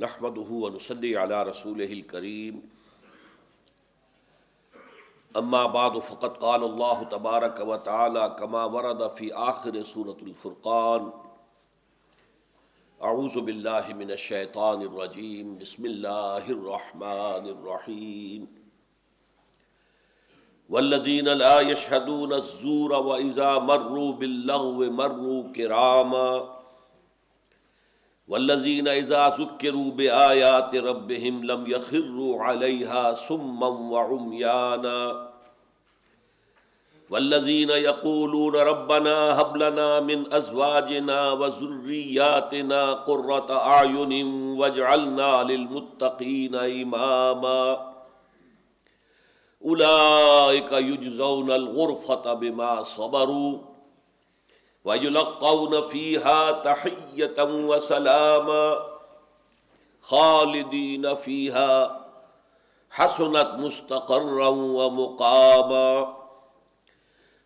نحمده ونصلي على رسوله الكريم اما بعد فقد قال الله تبارك وتعالى كما ورد في آخر سورة الفرقان اعوذ بالله من الشيطان الرجيم بسم الله الرحمن الرحيم والذين لا يشهدون الزور وإذا مروا باللغو مروا كراما والذين إذا ذكروا بآيات ربهم لم يخروا عليها صما وعميانا والذين يقولون ربنا هب لنا من أزواجنا وذرياتنا قرة أعين واجعلنا للمتقين إماما أولئك يجزون الغرفة بما صبروا وَيُلَقَّوْنَ فِيهَا تَحِيَّةً وَسَلَامًا خَالِدِينَ فِيهَا حَسُنَتْ مُسْتَقَرًّا وَمُقَامًا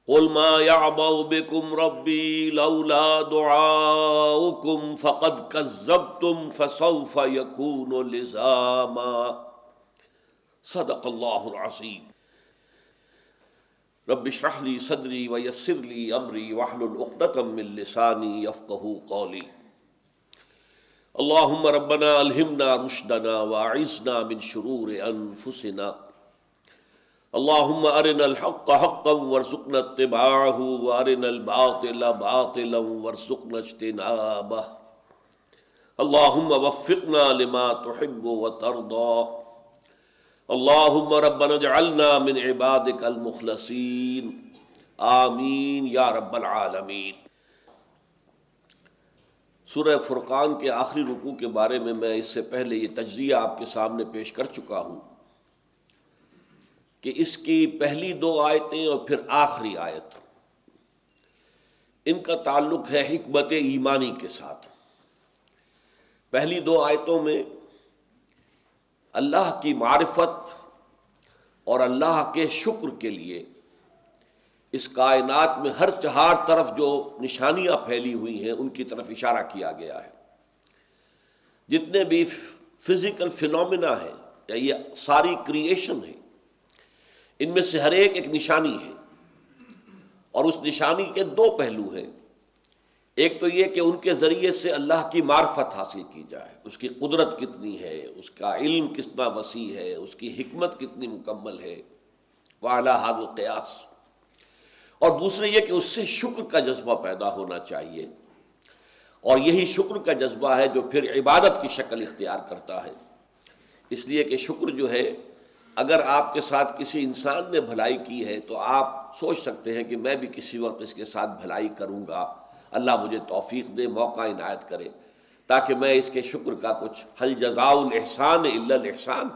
قُلْ مَا يَعْبَأُ بِكُمْ رَبِّي لَوْلَا دُعَاؤُكُمْ فَقَدْ كَذَّبْتُمْ فَسَوْفَ يَكُونُ لِزَامًا صدق اللہ العظیم۔ رب اشرح لي صدری ویسر لي امری واحلل عقدۃ من لسانی یفقہوا قولی۔ اللہم ربنا الہمنا رشدنا واعذنا من شرور انفسنا، اللہم ارنا الحق حقا وارزقنا اتباعہ وارنا الباطل باطلا وارزقنا اجتنابہ، اللہم وفقنا لما تحب وترضى، اللہم ربنا اجعلنا من عبادک المخلصین، آمین یا رب العالمین۔ سورہ فرقان کے آخری رکوع کے بارے میں اس سے پہلے یہ تجزیہ آپ کے سامنے پیش کر چکا ہوں کہ اس کی پہلی دو آیتیں اور پھر آخری آیت، ان کا تعلق ہے حکمت ایمانی کے ساتھ۔ پہلی دو آیتوں میں اللہ کی معرفت اور اللہ کے شکر کے لیے اس کائنات میں ہر چہار طرف جو نشانیاں پھیلی ہوئی ہیں ان کی طرف اشارہ کیا گیا ہے۔ جتنے بھی فزیکل فینومینا ہیں یا یہ ساری کریشن ہے، ان میں سے ہر ایک نشانی ہے، اور اس نشانی کے دو پہلو ہیں۔ ایک تو یہ کہ ان کے ذریعے سے اللہ کی معرفت حاصل کی جائے، اس کی قدرت کتنی ہے، اس کا علم کتنا وسیع ہے، اس کی حکمت کتنی مکمل ہے، وعلی ھذا القیاس۔ اور دوسرے یہ کہ اس سے شکر کا جذبہ پیدا ہونا چاہیے، اور یہی شکر کا جذبہ ہے جو پھر عبادت کی شکل اختیار کرتا ہے۔ اس لیے کہ شکر جو ہے، اگر آپ کے ساتھ کسی انسان نے بھلائی کی ہے تو آپ سوچ سکتے ہیں کہ میں بھی کسی وقت اس کے ساتھ بھلائی کروں گا، اللہ مجھے توفیق دے، موقع عنایت کرے تاکہ میں اس کے شکر کا کچھ، هل جزاء الاحسان الا الاحسان،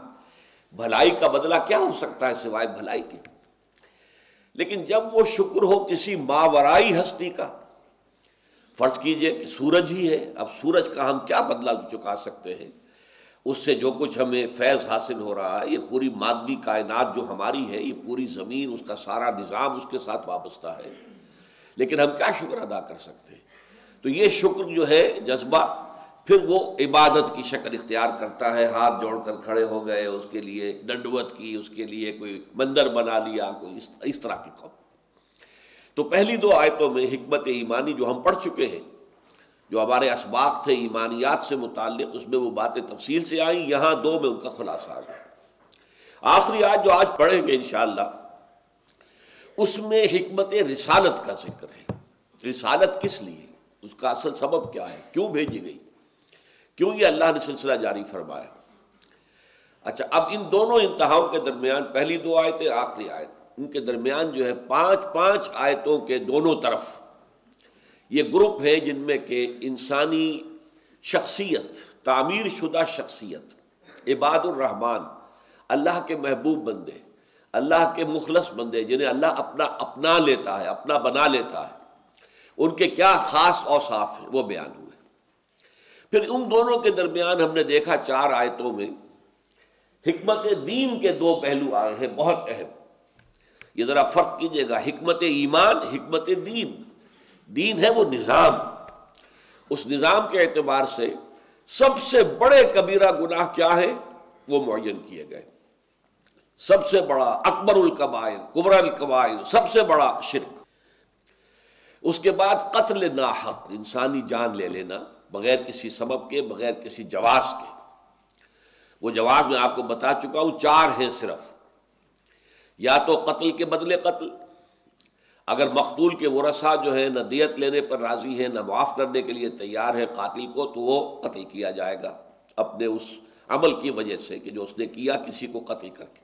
بھلائی کا بدلہ کیا ہو سکتا ہے سوائے بھلائی کے۔ لیکن جب وہ شکر ہو کسی ماورائی ہستی کا، فرض کیجئے کہ سورج ہی ہے، اب سورج کا ہم کیا بدلہ چکا سکتے ہیں؟ اس سے جو کچھ ہمیں فیض حاصل ہو رہا ہے، یہ پوری مادی کائنات جو ہماری ہے، یہ پوری زمین، اس کا سارا نظام اس کے ساتھ وابستہ ہے، لیکن ہم کیا شکر ادا کر سکتے ہیں؟ تو یہ شکر جو ہے جذبہ پھر وہ عبادت کی شکل اختیار کرتا ہے۔ ہاتھ جوڑ کر کھڑے ہو گئے، اس کے لیے دنڈوت کی، اس کے لیے کوئی مندر بنا لیا، کوئی اس طرح کی قوم۔ تو پہلی دو آیتوں میں حکمت ایمانی جو ہم پڑھ چکے ہیں، جو ہمارے اسباق تھے ایمانیات سے متعلق، اس میں وہ باتیں تفصیل سے آئیں، یہاں دو میں ان کا خلاصہ آ گیا۔ آخری آیت جو آج پڑھیں گے انشاءاللہ، اس میں حکمت رسالت کا ذکر ہے۔ رسالت کس لیے، اس کا اصل سبب کیا ہے، کیوں بھیجی گئی، کیوں یہ اللہ نے سلسلہ جاری فرمایا۔ اچھا، اب ان دونوں انتہاؤں کے درمیان، پہلی دو آیتیں آخری آیت، ان کے درمیان جو ہے پانچ آیتوں کے دونوں طرف یہ گروپ ہے جن میں کہ انسانی شخصیت، تعمیر شدہ شخصیت، عباد الرحمن، اللہ کے محبوب بندے، اللہ کے مخلص بندے، جنہیں اللہ اپنا لیتا ہے، اپنا بنا لیتا ہے، ان کے کیا خاص اوصاف ہیں وہ بیان ہوئے۔ پھر ان دونوں کے درمیان ہم نے دیکھا 4 آیتوں میں حکمت دین کے 2 پہلو آئے ہیں بہت اہم۔ یہ ذرا فرق کیجئے گا، حکمت ایمان، حکمت دین۔ دین ہے وہ نظام، اس نظام کے اعتبار سے سب سے بڑے کبیرہ گناہ کیا ہے وہ معین کیے گئے. سب سے بڑا اکبر الکبائر، کبری الکبائر، سب سے بڑا شرک. اس کے بعد قتل ناحق، انسانی جان لے لینا بغیر کسی سبب کے، بغیر کسی جواز کے. وہ جواز میں آپ کو بتا چکا ہوں 4 ہیں صرف. یا تو قتل کے بدلے قتل، اگر مقتول کے ورثاء جو ہے نہ دیت لینے پر راضی ہیں، نہ معاف کرنے کے لیے تیار ہے قاتل کو، تو وہ قتل کیا جائے گا اپنے اس عمل کی وجہ سے کہ جو اس نے کیا کسی کو قتل کر کے.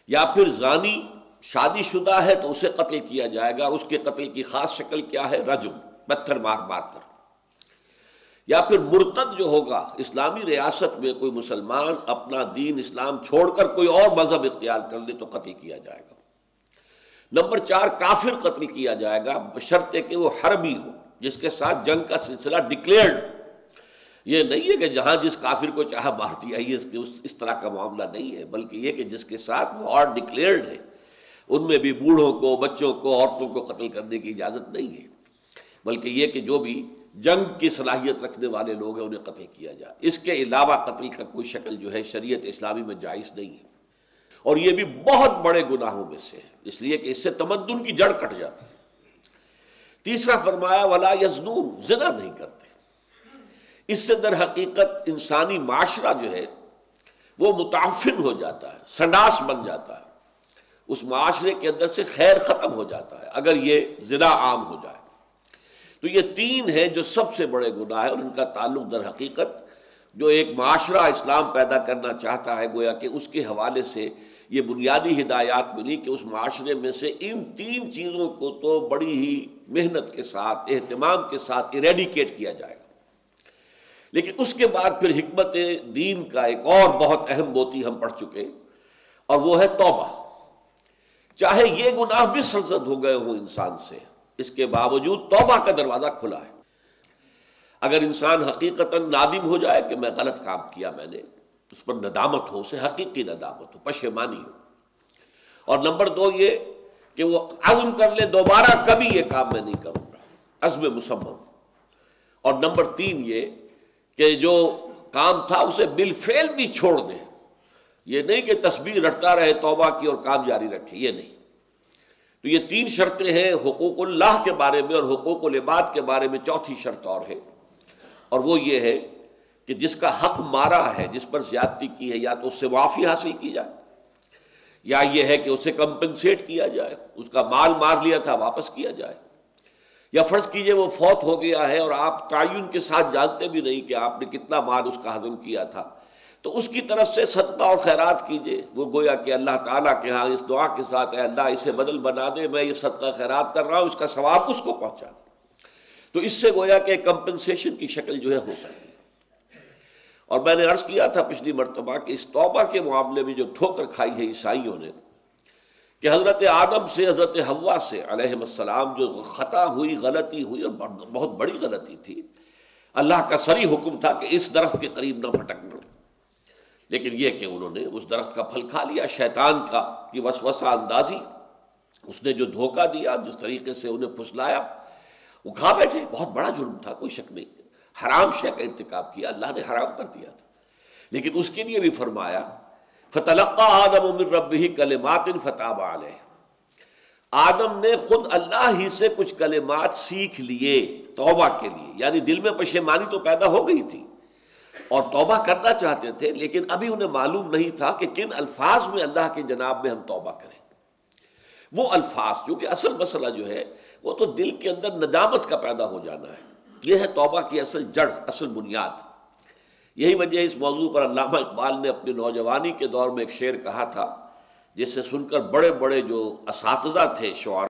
یا پھر زانی شادی شدہ ہے تو اسے قتل کیا جائے گا، اور اس کے قتل کی خاص شکل کیا ہے؟ رجم، پتھر مار مار کر. یا پھر مرتد جو ہوگا، اسلامی ریاست میں کوئی مسلمان اپنا دین اسلام چھوڑ کر کوئی اور مذہب اختیار کر لے تو قتل کیا جائے گا. نمبر 4 کافر قتل کیا جائے گا بشرطے کہ وہ حربی ہو، جس کے ساتھ جنگ کا سلسلہ ڈکلیئرڈ. یہ نہیں ہے کہ جہاں جس کافر کو چاہا مار دیا، یہ اس طرح کا معاملہ نہیں ہے، بلکہ یہ کہ جس کے ساتھ وہ اور ڈکلیئرڈ ہے. ان میں بھی بوڑھوں کو، بچوں کو، عورتوں کو قتل کرنے کی اجازت نہیں ہے، بلکہ یہ کہ جو بھی جنگ کی صلاحیت رکھنے والے لوگ ہیں انہیں قتل کیا جائے. اس کے علاوہ قتل کا کوئی شکل جو ہے شریعت اسلامی میں جائز نہیں ہے. اور یہ بھی بہت بڑے گناہوں میں سے ہے، اس لیے کہ اس سے تمدن کی جڑ کٹ جاتی ہے. تیسرا فرمایا ولا یزنون، زنا نہیں کرتے. اس سے در حقیقت انسانی معاشرہ جو ہے وہ متعفن ہو جاتا ہے، سنڈاس بن جاتا ہے. اس معاشرے کے اندر سے خیر ختم ہو جاتا ہے اگر یہ زنا عام ہو جائے. تو یہ 3 ہیں جو سب سے بڑے گناہ ہیں، اور ان کا تعلق در حقیقت جو ایک معاشرہ اسلام پیدا کرنا چاہتا ہے، گویا کہ اس کے حوالے سے یہ بنیادی ہدایات ملی کہ اس معاشرے میں سے ان 3 چیزوں کو تو بڑی ہی محنت کے ساتھ، اہتمام کے ساتھ ایریڈیکیٹ کیا جائے گا. لیکن اس کے بعد پھر حکمت دین کا ایک اور بہت اہم موتی ہم پڑھ چکے، اور وہ ہے توبہ. چاہے یہ گناہ بھی سرزد ہو گئے ہوں انسان سے، اس کے باوجود توبہ کا دروازہ کھلا ہے. اگر انسان حقیقتاً نادم ہو جائے کہ میں غلط کام کیا، میں نے اس پر ندامت ہو، اسے حقیقی ندامت ہو، پشیمانی ہو. اور نمبر 2 یہ کہ وہ عزم کر لے دوبارہ کبھی یہ کام میں نہیں کروں گا، عزم مصمم. اور نمبر 3 یہ کہ جو کام تھا اسے بالفعل بھی چھوڑ دے. یہ نہیں کہ تسبیح رٹتا رہے توبہ کی اور کام جاری رکھے، یہ نہیں. تو یہ 3 شرطیں ہیں حقوق اللہ کے بارے میں، اور حقوق العباد کے بارے میں 4تھی شرط اور ہے، اور وہ یہ ہے کہ جس کا حق مارا ہے، جس پر زیادتی کی ہے، یا تو اس سے معافی حاصل کی جائے، یا یہ ہے کہ اسے کمپنسیٹ کیا جائے، اس کا مال مار لیا تھا واپس کیا جائے. یا فرض کیجئے وہ فوت ہو گیا ہے اور آپ تعین کے ساتھ جانتے بھی نہیں کہ آپ نے کتنا مال اس کا ہضم کیا تھا، تو اس کی طرف سے صدقہ اور خیرات کیجئے. وہ گویا کہ اللہ تعالیٰ کے ہاں اس دعا کے ساتھ اے اللہ اسے بدل بنا دے، میں یہ صدقہ خیرات کر رہا ہوں، اس کا ثواب اس کو پہنچا. تو اس سے گویا کہ کمپنسیشن کی شکل جو ہے ہو سکتی ہے. اور میں نے عرض کیا تھا پچھلی مرتبہ کہ اس توبہ کے معاملے میں جو ٹھوکر کھائی ہے عیسائیوں نے، کہ حضرت آدم سے حضرت حوا سے علیہم السلام جو خطا ہوئی، غلطی ہوئی، اور بہت بڑی غلطی تھی. اللہ کا صریح حکم تھا کہ اس درخت کے قریب نہ بھٹکنا، لیکن یہ کہ انہوں نے اس درخت کا پھل کھا لیا. شیطان کی وسوسہ اندازی، اس نے جو دھوکہ دیا، جس طریقے سے انہیں پھسلایا، وہ کھا بیٹھے. بہت بڑا جرم تھا، کوئی شک نہیں. حرام شے کا ارتکاب کیا، اللہ نے حرام کر دیا تھا. لیکن اس کے لیے بھی فرمایا فَتَلَقَّىٰ آدَمُ مِن رَبِّهِ كَلِمَاتٍ فَتَابَ عَلَيْهِ. آدم نے خود اللہ ہی سے کچھ کلمات سیکھ لیے توبہ کے لیے، یعنی دل میں پشیمانی تو پیدا ہو گئی تھی اور توبہ کرنا چاہتے تھے، لیکن ابھی انہیں معلوم نہیں تھا کہ کن الفاظ میں اللہ کے جناب میں ہم توبہ کریں. وہ الفاظ، کیونکہ اصل مسئلہ جو ہے وہ تو دل کے اندر ندامت کا پیدا ہو جانا ہے. یہ ہے توبہ کی اصل جڑ، اصل بنیاد. یہی وجہ اس موضوع پر علامہ اقبال نے اپنی نوجوانی کے دور میں ایک شعر کہا تھا، جس سے سن کر بڑے بڑے جو اساتذہ تھے شعراء